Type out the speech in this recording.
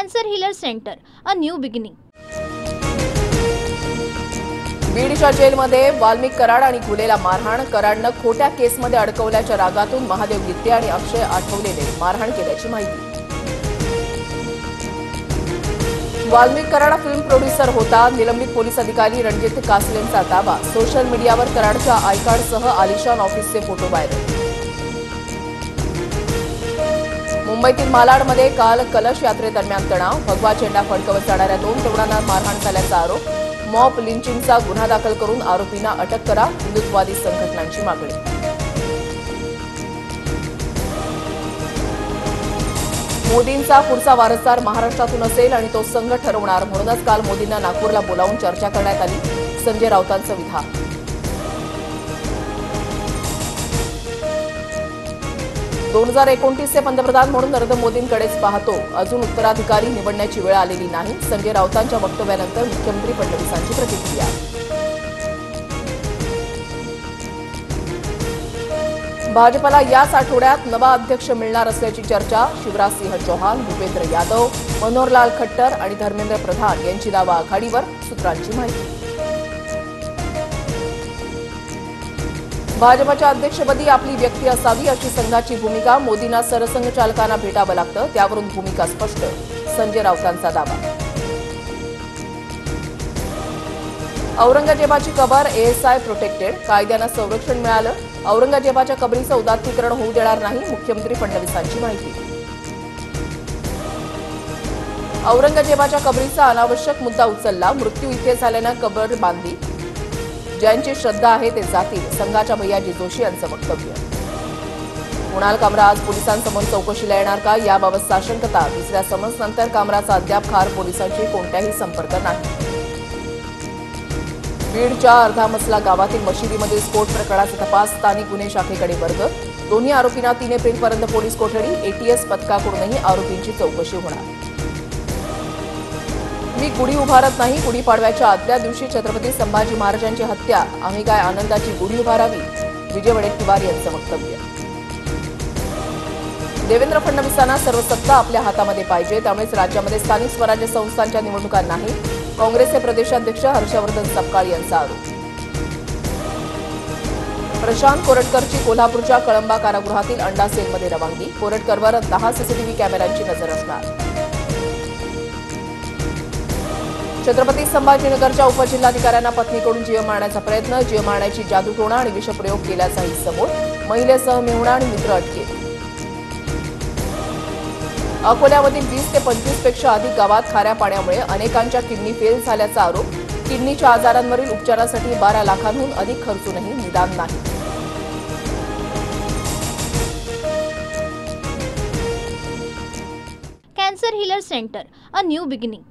Cancer healer centre, a new beginning. बीडच्या जेलमध्ये वाल्मिक कराड आणि गुलेला मारहाण. कराडनं खोट्या केसमध्ये अडकवल्याच्या रागातून महादेव गित्ते आणि अक्षय आठवलेने मारहाण केल्याची माहिती. वाल्मिक कराड फिल्म प्रोड्युसर होता. निलंबित पोलीस अधिकारी रणजित कासलेंचा ताबा. सोशल मीडियावर कराडच्या आय कार्डसह आलिशान ऑफिसचे फोटो व्हायरल. मुंबईतील मालाडमध्ये काल कलश यात्रेदरम्यान तणाव. भगवा झेंडा फडकवत जाणाऱ्या 2 तरुणांना मारहाण झाल्याचा आरोप. मॉब लिंचिंगचा गुन्हा दाखल करून आरोपींना अटक करा, हिंदुत्ववादी संघटनांची मागणी. मोदींचा पुढचा वारसदार महाराष्ट्रातून असेल आणि तो संघ ठरवणार, म्हणूनच काल मोदींना नागपूरला बोलावून चर्चा करण्यात आली. संजय राऊतांचं विधान. 2029चे पंतप्रधान म्हणून नरेंद्र मोदींकडेच पाहतो, अजून उत्तराधिकारी निवडण्याची वेळ आलेली नाही. संजय राऊतांच्या वक्तव्यानंतर मुख्यमंत्री फडणवीसांची प्रतिक्रिया. भाजपला याच आठवड्यात नवा अध्यक्ष मिळणार असल्याची चर्चा. शिवराजसिंह चौहान, भूपेंद्र यादव, मनोहरलाल खट्टर आणि धर्मेंद्र प्रधान यांची नावं आघाडीवर, सूत्रांची माहिती. भाजपच्या अध्यक्षपदी आपली व्यक्ती असावी अशी संघाची भूमिका. मोदींना सरसंघचालकांना भेटावं लागतं, त्यावरून भूमिका स्पष्ट. संजय राऊतांचा दावा. औरंगजेबाची कबर एएसआय प्रोटेक्टेड. कायद्यानं संरक्षण मिळालं. औरंगजेबाच्या कबरीचं उदात्तीकरण होऊ देणार नाही, मुख्यमंत्री फडणवीसांची माहिती. औरंगजेबाच्या कबरीचा अनावश्यक मुद्दा उचलला. मृत्यू इथे झाल्यानं कबर बांधली. ज्यांची श्रद्धा आहे ते जातील, संघाच्या भैयाजी जोशी यांचं वक्तव्य. कुणाल कामरा आज पोलिसांसमोर चौकशीला येणार का, याबाबत साशंकता. दुसऱ्या समन्सनंतर कामराचा अद्याप खार पोलिसांशी कोणताही संपर्क नाही. बीडच्या अर्धामसला गावातील मशिदीमधील स्फोट प्रकरणाचा तपास स्थानिक गुन्हे शाखेकडे वर्ग. दोन्ही आरोपींना 3 एप्रिलपर्यंत पोलीस कोठडी. एटीएस पथकाकडूनही आरोपींची चौकशी होणार. मी गुढी उभारत नाही. गुढीपाडव्याच्या आदल्या दिवशी छत्रपती संभाजी महाराजांची हत्या. आम्ही काय आनंदाची गुढी उभारावी, विजय वडेट्टीवार यांचं वक्तव्य. देवेंद्र फडणवीसांना सर्व सत्ता आपल्या हातामध्ये पाहिजे, त्यामुळेच राज्यामध्ये स्थानिक स्वराज्य संस्थांच्या निवडणुका नाही, काँग्रेसचे प्रदेशाध्यक्ष हर्षवर्धन सपकाळ यांचा आरोप. प्रशांत कोरटकरची कोल्हापूरच्या कळंबा कारागृहातील अंडा सेलमध्ये रवानगी. कोरटकरवर 10 सीसीटीव्ही कॅमेऱ्यांची नजर असणार. छत्रपती संभाजीनगरच्या उपजिल्हाधिकाऱ्यांना पत्नीकडून जीव मारण्याचा प्रयत्न. जीव मारण्याची जादूटोणा आणि विषप्रयोग केल्याचाही समोर. महिलेसह मेहुणा आणि मित्र अटकेत. अकोल्यामधील 20 ते 25 पेक्षा अधिक गावात खाऱ्या पाण्यामुळे अनेकांच्या किडनी फेल झाल्याचा आरोप. किडनीच्या आजारांवरील उपचारासाठी 12 लाखांहून अधिक खर्चूनही निदान नाही. Cancer healer centre, a new beginning.